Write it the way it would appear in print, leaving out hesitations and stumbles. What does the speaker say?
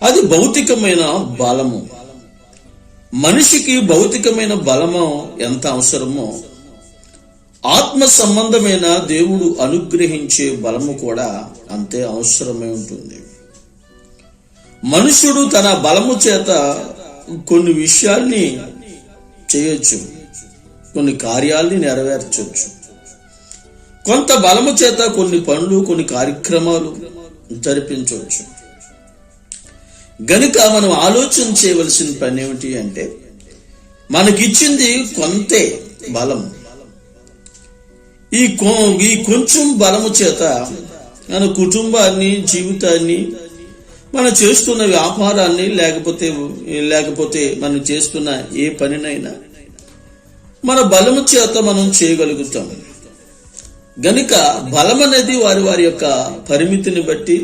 అది భౌతికమైన బలము. మనిషికి భౌతికమైన బలము ఎంత అవసరమో ఆత్మ సంబంధమైన దేవుడు అనుగ్రహించే బలము కూడా అంతే అవసరమై ఉంటుంది. మనుషుడు తన బలము చేత కొన్ని విషయాల్ని చేయొచ్చు, కొన్ని కార్యాల్ని నెరవేర్చవచ్చు. కొంత బలము చేత కొన్ని పనులు, కొన్ని కార్యక్రమాలు జరిపించవచ్చు. గనుక మనం ఆలోచన చేయవలసిన పని ఏమిటి అంటే, మనకిచ్చింది కొంతే బలం. ఈ కొంచెం బలము చేత మన కుటుంబాన్ని, జీవితాన్ని, మనం చేస్తున్న వ్యాపారాన్ని, లేకపోతే మనం చేస్తున్న ఏ పనినైనా మన బలము చేత మనం చేయగలుగుతాం. గనుక బలం అనేది వారి యొక్క పరిమితిని బట్టి,